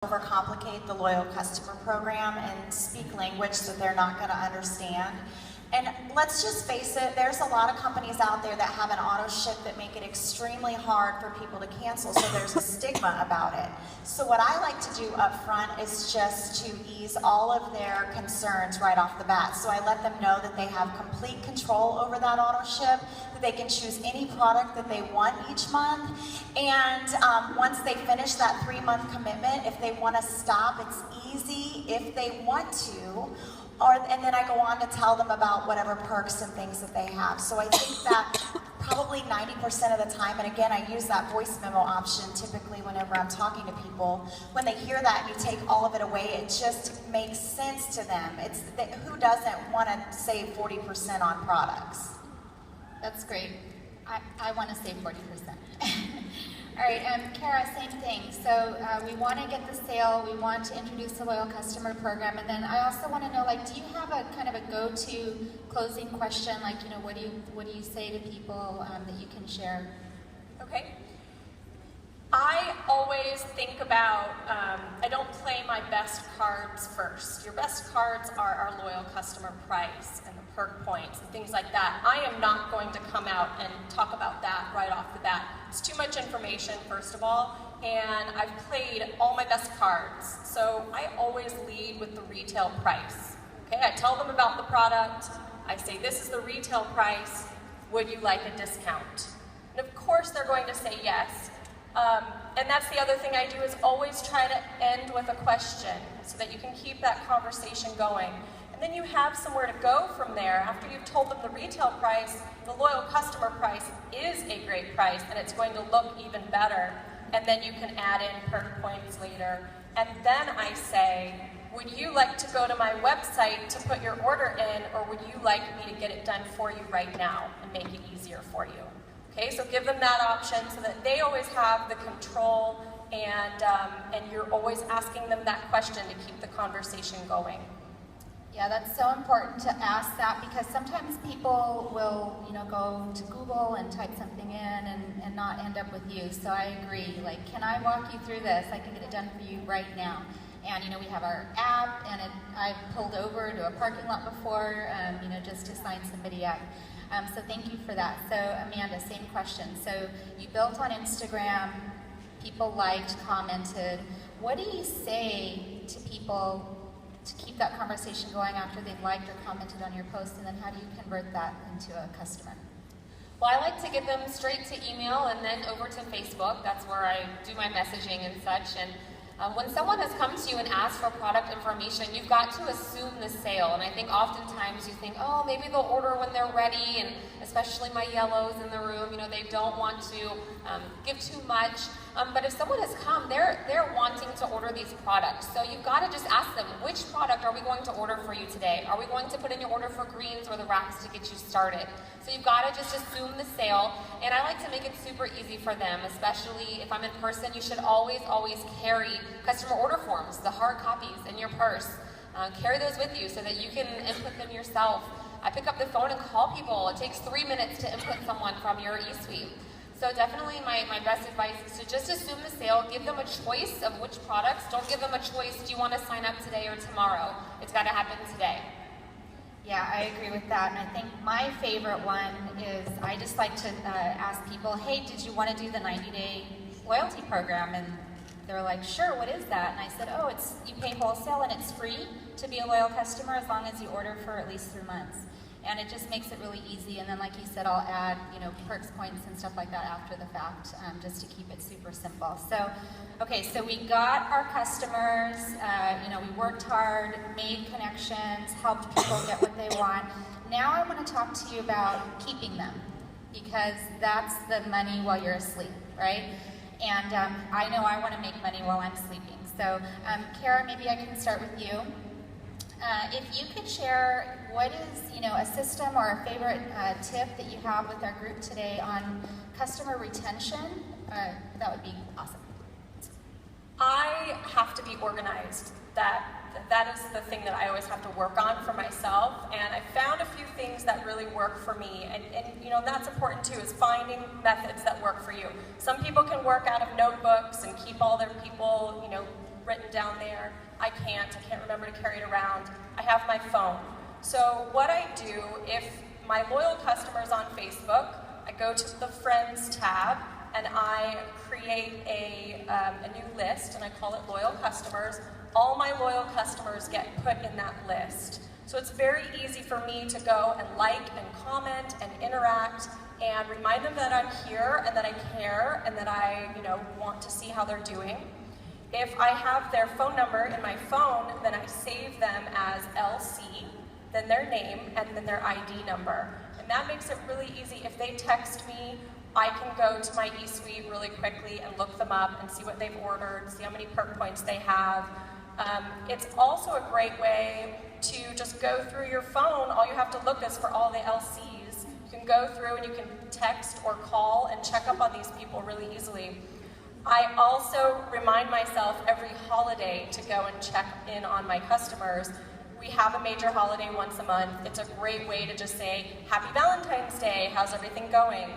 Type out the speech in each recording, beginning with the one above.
overcomplicate the loyal customer program and speak language that they're not going to understand. And let's just face it, there's a lot of companies out there that have an auto ship that make it extremely hard for people to cancel, so there's a stigma about it. So what I like to do up front is just to ease all of their concerns right off the bat. So I let them know that they have complete control over that auto ship, that they can choose any product that they want each month, and once they finish that 3-month commitment, if they want to stop, it's easy if they want to. And then I go on to tell them about whatever perks and things that they have. So I think that probably 90% of the time, and again, I use that voice memo option typically whenever I'm talking to people, when they hear that and you take all of it away, it just makes sense to them. Who doesn't want to save 40% on products? That's great. I want to save 40%. All right, Kara, same thing. So we want to get the sale, we want to introduce the loyal customer program, and then I also want to know, like, do you have a kind of a go-to closing question? Like, you know, what do you say to people that you can share? Okay. I always think about, I don't play my best cards first. Your best cards are our loyal customer price and the perk points and things like that. I am not going to come out and talk about that right off the bat. It's too much information, first of all, and I've played all my best cards. So I always lead with the retail price. Okay, I tell them about the product. I say, this is the retail price. Would you like a discount? And of course they're going to say yes. And that's the other thing I do, is always try to end with a question so that you can keep that conversation going. And then you have somewhere to go from there. After you've told them the retail price, the loyal customer price is a great price and it's going to look even better. And then you can add in perk points later. And then I say, would you like to go to my website to put your order in, or would you like me to get it done for you right now and make it easier for you? Okay, so give them that option so that they always have the control, and you're always asking them that question to keep the conversation going. Yeah, that's so important to ask that, because sometimes people will, you know, go to Google and type something in and not end up with you. So I agree. Like, can I walk you through this? I can get it done for you right now. And you know, we have our app, and I've pulled over to a parking lot before, you know, just to sign somebody up. So thank you for that. So Amanda, same question. So you built on Instagram, people liked, commented. What do you say to people to keep that conversation going after they've liked or commented on your post, and then how do you convert that into a customer? Well, I like to get them straight to email and then over to Facebook. That's where I do my messaging and such. And when someone has come to you and asked for product information, you've got to assume the sale. And I think oftentimes you think, oh, maybe they'll order when they're ready, and especially my yellows in the room, you know, they don't want to give too much. But if someone has come, they're wanting to order these products. So you've got to just ask them, which product are we going to order for you today? Are we going to put in your order for greens or the wraps to get you started? So you've got to just assume the sale. And I like to make it super easy for them, especially if I'm in person. You should always, always carry customer order forms, the hard copies, in your purse. Carry those with you so that you can input them yourself. I pick up the phone and call people. It takes 3 minutes to input someone from your eSuite. So definitely my best advice is to just assume the sale, give them a choice of which products. Don't give them a choice, do you want to sign up today or tomorrow? It's got to happen today. Yeah, I agree with that, and I think my favorite one is I just like to ask people, hey, did you want to do the 90-day loyalty program? And they're like, sure, what is that? And I said, oh, you pay wholesale and it's free to be a loyal customer as long as you order for at least 3 months. And it just makes it really easy. And then, like you said, I'll add, you know, perks points and stuff like that after the fact, just to keep it super simple. So, okay, so we got our customers, you know, we worked hard, made connections, helped people get what they want. Now I want to talk to you about keeping them, because that's the money while you're asleep, right? And I know I want to make money while I'm sleeping. So, Kara, maybe I can start with you. If you could share what is, you know, a system or a favorite tip that you have with our group today on customer retention, that would be awesome. I have to be organized. That is the thing that I always have to work on for myself, and I found a few things that really work for me, and you know, that's important too, is finding methods that work for you. Some people can work out of notebooks and keep all their people, you know, written down there. I can't remember to carry it around. I have my phone. So what I do, if my loyal customers on Facebook, I go to the Friends tab and I create a new list, and I call it Loyal Customers. All my loyal customers get put in that list. So it's very easy for me to go and like and comment and interact and remind them that I'm here and that I care and that I, want to see how they're doing. If I have their phone number in my phone, then I save them as LC, then their name, and then their ID number. And that makes it really easy. If they text me, I can go to my eSuite really quickly and look them up and see what they've ordered, see how many perk points they have. It's also a great way to just go through your phone. All you have to look is for all the LCs. You can go through and you can text or call and check up on these people really easily. I also remind myself every holiday to go and check in on my customers. We have a major holiday once a month. It's a great way to just say, Happy Valentine's Day, how's everything going?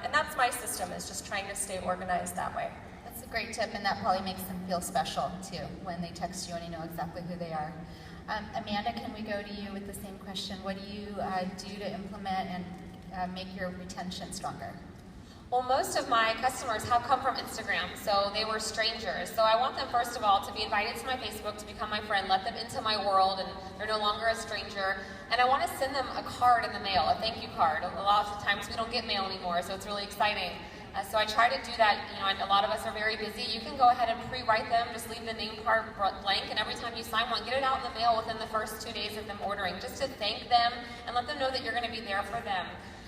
And that's my system, is just trying to stay organized that way. That's a great tip, and that probably makes them feel special too when they text you and you know exactly who they are. Amanda, can we go to you with the same question? What do you do to implement and make your retention stronger? Well, most of my customers have come from Instagram, so they were strangers. So I want them, first of all, to be invited to my Facebook, to become my friend, let them into my world, and they're no longer a stranger. And I want to send them a card in the mail, a thank you card. A lot of times we don't get mail anymore, so it's really exciting. So I try to do that, and a lot of us are very busy. You can go ahead and pre-write them, just leave the name part blank, and every time you sign one, get it out in the mail within the first 2 days of them ordering, just to thank them and let them know that you're going to be there for them.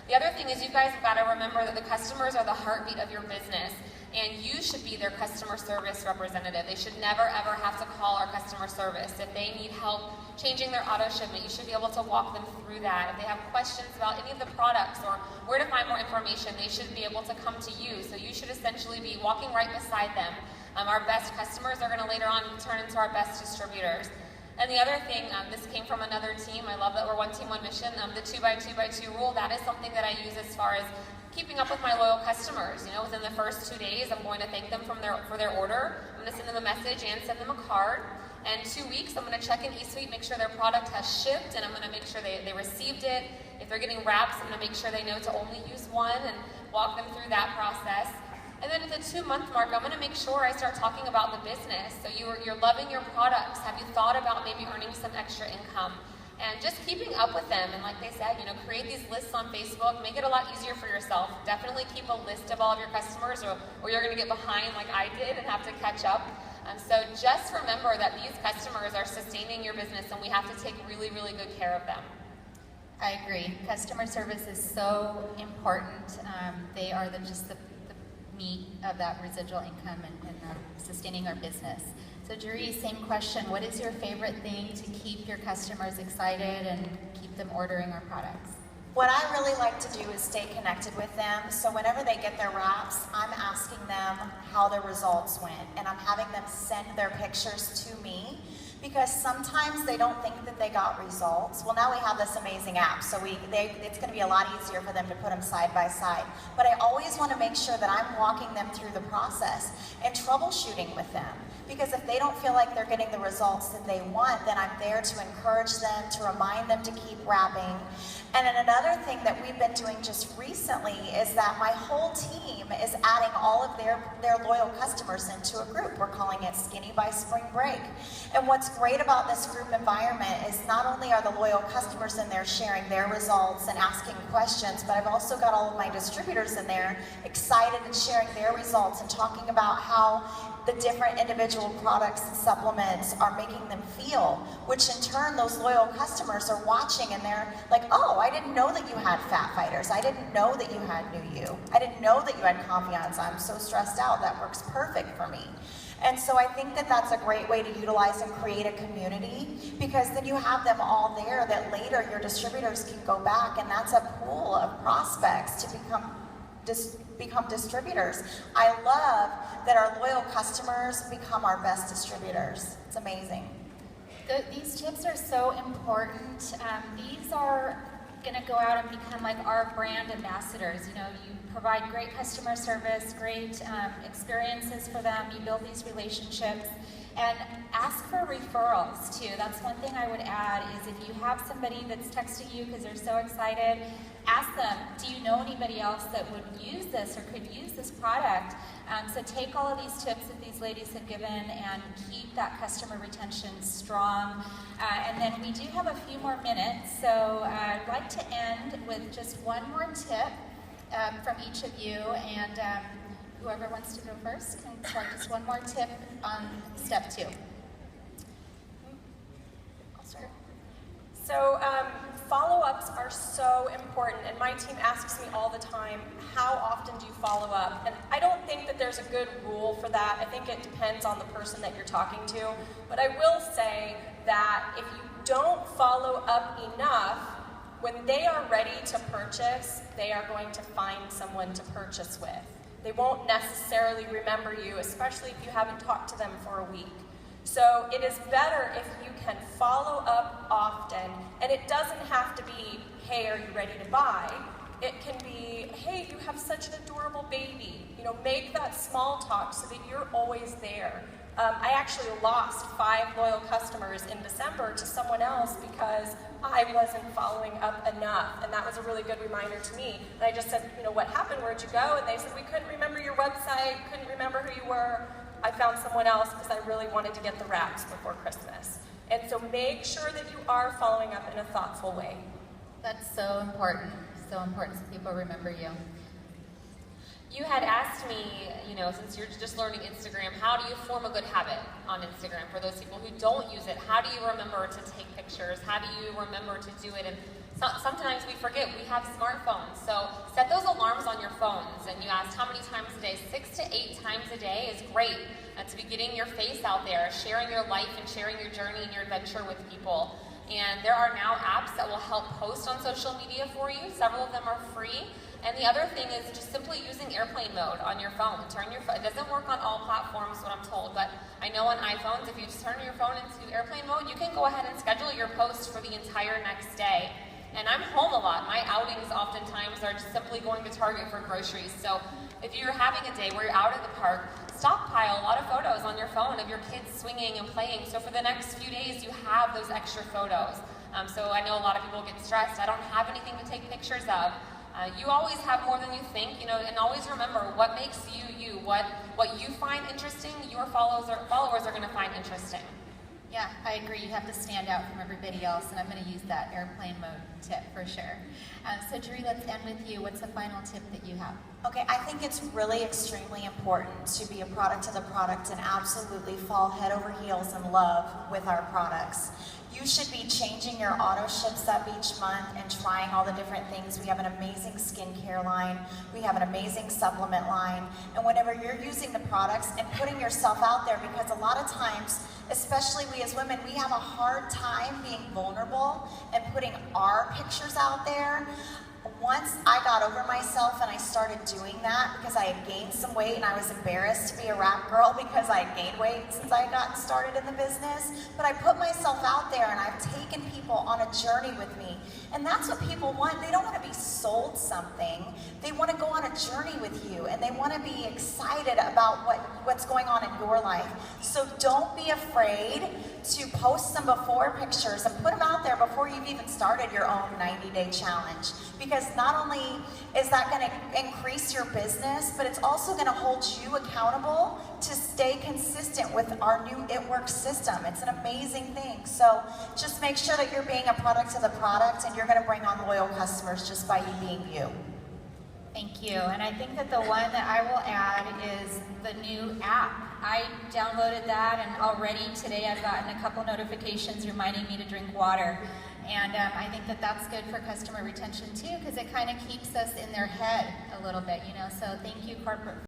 The other thing is, you guys have got to remember that the customers are the heartbeat of your business, and you should be their customer service representative. They should never ever have to call our customer service. If they need help changing their auto shipment, you should be able to walk them through that. If they have questions about any of the products or where to find more information, they should be able to come to you. So you should essentially be walking right beside them. Our best customers are going to later on turn into our best distributors. And the other thing, this came from another team. I love that we're one team, one mission. The 2x2x2 rule, that is something that I use as far as keeping up with my loyal customers. Within the first 2 days, I'm going to thank them for their order. I'm going to send them a message and send them a card. And 2 weeks, I'm going to check in eSuite, make sure their product has shipped, and I'm going to make sure they received it. If they're getting wraps, I'm going to make sure they know to only use one and walk them through that process. And then at the 2-month mark, I'm going to make sure I start talking about the business. So you're loving your products. Have you thought about maybe earning some extra income? And just keeping up with them. And like they said, create these lists on Facebook. Make it a lot easier for yourself. Definitely keep a list of all of your customers, or you're going to get behind like I did and have to catch up. So just remember that these customers are sustaining your business, and we have to take really, really good care of them. I agree. Customer service is so important. They are just the meat of that residual income and sustaining our business. So Jerry, same question. What is your favorite thing to keep your customers excited and keep them ordering our products? What I really like to do is stay connected with them. So whenever they get their wraps, I'm asking them how their results went, and I'm having them send their pictures to me, because sometimes they don't think that they got results. Well, now we have this amazing app, so it's going to be a lot easier for them to put them side by side. But I always want to make sure that I'm walking them through the process and troubleshooting with them. Because if they don't feel like they're getting the results that they want, then I'm there to encourage them, to remind them to keep wrapping. And then another thing that we've been doing just recently is that my whole team is adding all of their loyal customers into a group. We're calling it Skinny by Spring Break. And what's great about this group environment is not only are the loyal customers in there sharing their results and asking questions, but I've also got all of my distributors in there excited and sharing their results and talking about how the different individual products and supplements are making them feel, which in turn those loyal customers are watching and they're like, oh, I didn't know that you had Fat Fighters. I didn't know that you had New You. I didn't know that you had Confiance. I'm so stressed out. That works perfect for me. And so I think that that's a great way to utilize and create a community, because then you have them all there that later your distributors can go back, and that's a pool of prospects to become distributors. I love that our loyal customers become our best distributors. It's amazing. These tips are so important. These are going to go out and become like our brand ambassadors. You provide great customer service, great experiences for them. You build these relationships, And ask for referrals too. That's one thing I would add is if you have somebody that's texting you because they're so excited, ask them, do you know anybody else that would use this or could use this product? So take all of these tips that these ladies have given and keep that customer retention strong. And then we do have a few more minutes, so I'd like to end with just one more tip from each of you, and whoever wants to go first can try just one more tip on step 2. I'll start. So follow-ups are so important, and my team asks me all the time, how often do you follow up? And I don't think that there's a good rule for that. I think it depends on the person that you're talking to. But I will say that if you don't follow up enough, when they are ready to purchase, they are going to find someone to purchase with. They won't necessarily remember you, especially if you haven't talked to them for a week. So it is better if you can follow up often, and it doesn't have to be, hey, are you ready to buy? It can be, hey, you have such an adorable baby. You know, make that small talk so that you're always there. I actually lost 5 loyal customers in December to someone else because I wasn't following up enough, and that was a really good reminder to me. And I just said, you know, what happened? Where'd you go? And they said, we couldn't remember your website, couldn't remember who you were. I found someone else because I really wanted to get the wraps before Christmas. And so make sure that you are following up in a thoughtful way. That's so important so people remember you. You had asked me, you know, since you're just learning Instagram, how do you form a good habit on Instagram? For those people who don't use it, how do you remember to take pictures? How do you remember to do it? And sometimes we forget, we have smartphones. So set those alarms on your phones. And you asked how many times a day? 6 to 8 times a day is great. To be getting your face out there, sharing your life and sharing your journey and your adventure with people. And there are now apps that will help post on social media for you. Several of them are free. And the other thing is just simply using airplane mode on your phone. It doesn't work on all platforms, what I'm told, but I know on iPhones, if you just turn your phone into airplane mode, you can go ahead and schedule your post for the entire next day. And I'm home a lot. My outings oftentimes are just simply going to Target for groceries. So if you're having a day where you're out at the park, stockpile a lot of photos on your phone of your kids swinging and playing. So for the next few days, you have those extra photos. So I know a lot of people get stressed. I don't have anything to take pictures of. You always have more than you think, you know, and always remember what makes you you. What you find interesting, your followers are going to find interesting. Yeah, I agree. You have to stand out from everybody else, and I'm going to use that airplane mode tip for sure. So, Drew, let's end with you. What's the final tip that you have? Okay, I think it's really extremely important to be a product of the product and absolutely fall head over heels in love with our products. You should be changing your auto ships up each month and trying all the different things. We have an amazing skincare line. We have an amazing supplement line. And whenever you're using the products and putting yourself out there, because a lot of times, especially we as women, we have a hard time being vulnerable and putting our pictures out there. Once I got over myself and I started doing that because I had gained some weight and I was embarrassed to be a rap girl because I had gained weight since I had gotten started in the business. But I put myself out there and I've taken people on a journey with me. And that's what people want. They don't want to be sold something. They want to go on a journey with you and they want to be excited about what's going on in your life. So don't be afraid to post some before pictures and put them out there before you've even started your own 90-day challenge. Because not only is that going to increase your business, but it's also going to hold you accountable to stay consistent with our new It Works system. It's an amazing thing. So just make sure that you're being a product of the product and you're going to bring on loyal customers just by you being you. Thank you. And I think that the one that I will add is the new app. I downloaded that and already today I've gotten a couple notifications reminding me to drink water. And I think that that's good for customer retention too, because it kind of keeps us in their head a little bit, you know. So thank you, corporate.